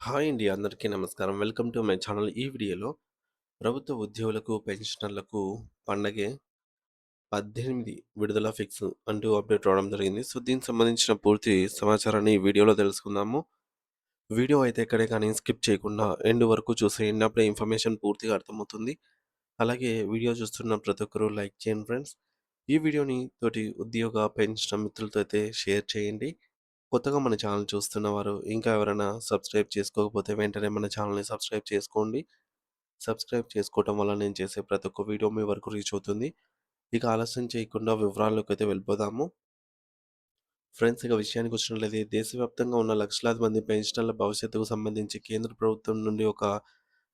Hi అండి. అందరికీ నమస్కారం. Welcome to my channel. ఈ వీడియోలో ప్రభుత్వ ఉద్యోగులకు, పెన్షనర్లకు పండగే 18 విడుదల ఫిక్స్ అంటూ అప్డేట్ రావడం జరిగింది. సో, దీనికి సంబంధించిన పూర్తి సమాచారాన్ని ఈ వీడియోలో తెలుసుకుందాము. వీడియో అయితే ఎక్కడే కానీ స్కిప్ చేయకుండా ఎండ్ వరకు చూసేయండి. అప్పుడే ఇన్ఫర్మేషన్ పూర్తిగా అర్థమవుతుంది. అలాగే వీడియో చూస్తున్న ప్రతి ఒక్కరూ లైక్ చేయండి ఫ్రెండ్స్. ఈ వీడియోని తోటి ఉద్యోగ, పెన్షన్ మిత్రులతో అయితే షేర్ చేయండి. కొత్తగా మన ఛానల్ చూస్తున్నవారు ఇంకా ఎవరైనా సబ్స్క్రైబ్ చేసుకోకపోతే వెంటనే మన ఛానల్‌ని సబ్స్క్రైబ్ చేసుకోండి. సబ్స్క్రైబ్ చేసుకోవటం వల్ల నేను చేసే ప్రతి ఒక్క వీడియో మీ వరకు రీచ్ అవుతుంది. ఇక ఆలస్యం చేయకుండా వివరాల్లోకైతే వెళ్ళిపోదాము. ఫ్రెండ్స్, ఇక విషయానికొచ్చినట్లయితే దేశవ్యాప్తంగా ఉన్న లక్షలాది మంది పెన్షనర్ల భవిష్యత్తుకు సంబంధించి కేంద్ర ప్రభుత్వం నుండి ఒక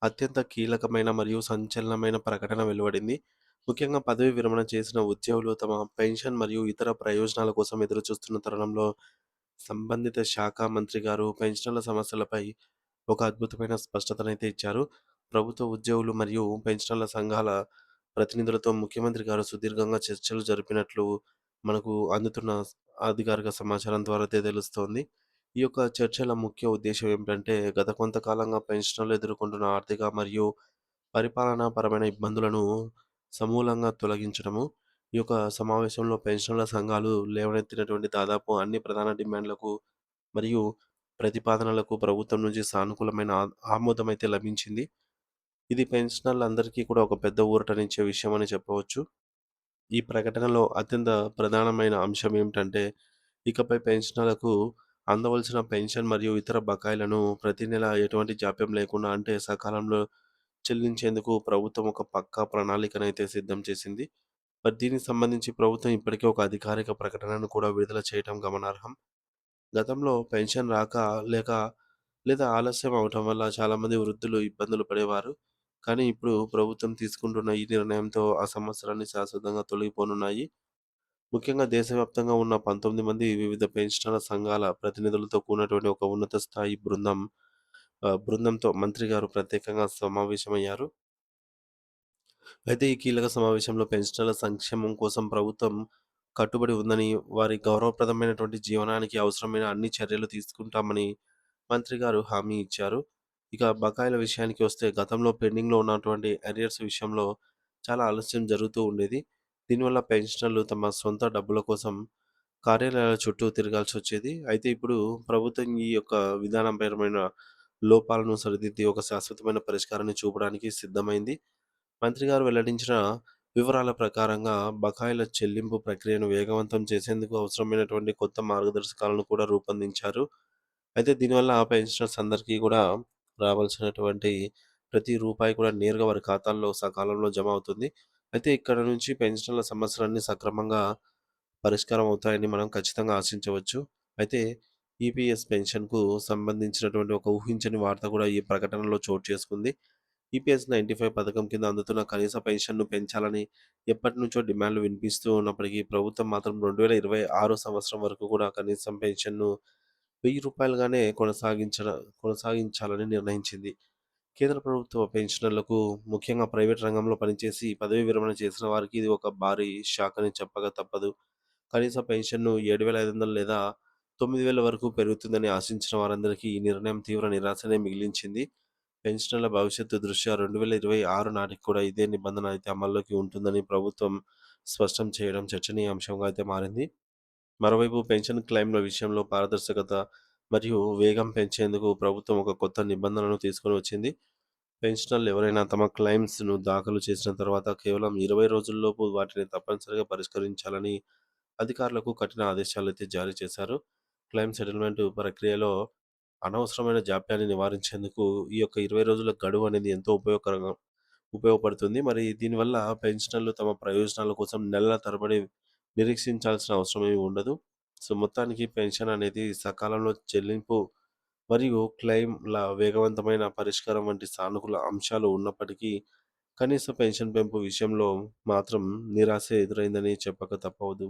అత్యంత కీలకమైన మరియు సంచలనమైన ప్రకటన వెలువడింది. ముఖ్యంగా పదవీ విరమణ చేసిన ఉద్యోగులు తమ పెన్షన్ మరియు ఇతర ప్రయోజనాల కోసం ఎదురుచూస్తున్న తరుణంలో సంబంధిత శాఖ మంత్రి గారు పెన్షనర్ల సమస్యలపై ఒక అద్భుతమైన స్పష్టతనైతే ఇచ్చారు. ప్రభుత్వ ఉద్యోగులు మరియు పెన్షనర్ల సంఘాల ప్రతినిధులతో ముఖ్యమంత్రి గారు సుదీర్ఘంగా చర్చలు జరిపినట్లు మనకు అందుతున్న అధికారిక సమాచారం ద్వారా అయితే తెలుస్తోంది. ఈ యొక్క చర్చల ముఖ్య ఉద్దేశ్యం ఏమిటంటే, గత కొంతకాలంగా పెన్షనర్లు ఎదుర్కొంటున్న ఆర్థిక మరియు పరిపాలనా పరమైన ఇబ్బందులను సమూలంగా తొలగించడము. ఈ యొక్క సమావేశంలో పెన్షనర్ల సంఘాలు లేవనెత్తినటువంటి దాదాపు అన్ని ప్రధాన డిమాండ్‌లకు మరియు ప్రతిపాదనలకు ప్రభుత్వం నుంచి సానుకూలమైన ఆమోదమైతే లభించింది. ఇది పెన్షనర్లందరికీ కూడా ఒక పెద్ద ఊరటనిచ్చే విషయమని చెప్పవచ్చు. ఈ ప్రకటనలో అత్యంత ప్రధానమైన అంశం ఏమిటంటే, ఇకపై పెన్షనర్లకు అందవలసిన పెన్షన్ మరియు ఇతర బకాయిలను ప్రతి నెల ఎటువంటి జాప్యం లేకుండా అంటే సకాలంలో చెల్లించేందుకు ప్రభుత్వం ఒక పక్కా ప్రణాళికనైతే సిద్ధం చేసింది. మరి దీనికి సంబంధించి ప్రభుత్వం ఇప్పటికే ఒక అధికారిక ప్రకటనను కూడా విడుదల చేయటం గమనార్హం. గతంలో పెన్షన్ రాక లేక లేదా ఆలస్యం అవ్వటం వల్ల చాలామంది వృద్ధులు ఇబ్బందులు పడేవారు. కానీ ఇప్పుడు ప్రభుత్వం తీసుకుంటున్న ఈ నిర్ణయంతో ఆ సమస్యలన్నీ శాశ్వతంగా తొలగిపోనున్నాయి. ముఖ్యంగా దేశవ్యాప్తంగా ఉన్న 19 మంది వివిధ పెన్షనర్ల సంఘాల ప్రతినిధులతో కూడినటువంటి ఒక ఉన్నత స్థాయి బృందంతో మంత్రి గారు ప్రత్యేకంగా సమావేశమయ్యారు. అయితే ఈ కీలక సమావేశంలో పెన్షనర్ల సంక్షేమం కోసం ప్రభుత్వం కట్టుబడి ఉందని, వారి గౌరవప్రదమైనటువంటి జీవనానికి అవసరమైన అన్ని చర్యలు తీసుకుంటామని మంత్రి గారు హామీ ఇచ్చారు. ఇక బకాయిల విషయానికి వస్తే గతంలో పెండింగ్‌లో ఉన్నటువంటి అరియర్స్ విషయంలో చాలా ఆలస్యం జరుగుతూ ఉండేది. దీనివల్ల పెన్షనర్లు తమ సొంత డబ్బుల కోసం కార్యాలయాల చుట్టూ తిరగాల్సొచ్చేది. అయితే ఇప్పుడు ప్రభుత్వం ఈ యొక్క విధానపరమైన లోపాలను సరిదిద్ది ఒక శాశ్వతమైన పరిష్కారాన్ని చూపడానికి సిద్ధమైంది. మంత్రి గారు వెల్లడించిన వివరాల ప్రకారంగా బకాయిల చెల్లింపు ప్రక్రియను వేగవంతం చేసేందుకు అవసరమైనటువంటి కొత్త మార్గదర్శకాలను కూడా రూపొందించారు. అయితే దీనివల్ల పెన్షనర్స్ అందరికీ కూడా రావాల్సినటువంటి ప్రతి రూపాయి కూడా నేరుగా వారి ఖాతాల్లో సకాలంలో జమ అవుతుంది. అయితే ఇక్కడ నుంచి పెన్షనర్ల సమస్యలన్నీ సక్రమంగా పరిష్కారం అవుతాయని మనం ఖచ్చితంగా ఆశించవచ్చు. అయితే ఈపీఎస్ పెన్షన్‌కు సంబంధించినటువంటి ఒక ఊహించని వార్త కూడా ఈ ప్రకటనలో చోటు చేసుకుంది. ఈపీఎస్ 95 పథకం కింద అందుతున్న కనీస పెన్షన్‌ను పెంచాలని ఎప్పటినుంచో డిమాండ్‌లు వినిపిస్తూ ఉన్నప్పటికీ ప్రభుత్వం మాత్రం 2026 సంవత్సరం వరకు కూడా కనీసం పెన్షన్‌ను రూ. 1000గానే కొనసాగించాలని నిర్ణయించింది. కేంద్ర ప్రభుత్వ పెన్షనర్లకు, ముఖ్యంగా ప్రైవేట్ రంగంలో పనిచేసి పదవీ విరమణ చేసిన వారికి ఇది ఒక భారీ షాక్ అని చెప్పక తప్పదు. కనీస పెన్షన్‌ను 7,500 లేదా 9,000 వరకు పెరుగుతుందని ఆశించిన వారందరికీ ఈ నిర్ణయం తీవ్ర నిరాశనే మిగిలించింది. పెన్షనర్ల భవిష్యత్తు దృష్ట్యా 2026 నాటికి కూడా ఇదే నిబంధన అయితే అమల్లోకి ఉంటుందని ప్రభుత్వం స్పష్టం చేయడం చర్చనీయాంశంగా అయితే మారింది. మరోవైపు పెన్షన్ క్లెయిమ్‌ల విషయంలో పారదర్శకత మరియు వేగం పెంచేందుకు ప్రభుత్వం ఒక కొత్త నిబంధనను తీసుకొని వచ్చింది. పెన్షనర్లు ఎవరైనా తమ క్లెయిమ్స్‌ను దాఖలు చేసిన తర్వాత కేవలం 20 రోజుల్లోపు వాటిని తప్పనిసరిగా పరిష్కరించాలని అధికారులకు కఠిన ఆదేశాలైతే జారీ చేశారు. క్లెయిమ్ సెటిల్‌మెంట్ ప్రక్రియలో అనవసరమైన జాప్యాన్ని నివారించేందుకు ఈ యొక్క 20 రోజుల గడువు అనేది ఎంతో ఉపయోగపడుతుంది. మరి దీనివల్ల పెన్షనర్లు తమ ప్రయోజనాల కోసం నెలల తరబడి నిరీక్షించాల్సిన అవసరమేమి ఉండదు. సో, మొత్తానికి పెన్షన్ అనేది సకాలంలో చెల్లింపు మరియు క్లెయిమ్‌ల వేగవంతమైన పరిష్కారం వంటి సానుకూల అంశాలు ఉన్నప్పటికీ, కనీస పెన్షన్ పెంపు విషయంలో మాత్రం నిరాశే ఎదురైందని చెప్పక తప్పదు.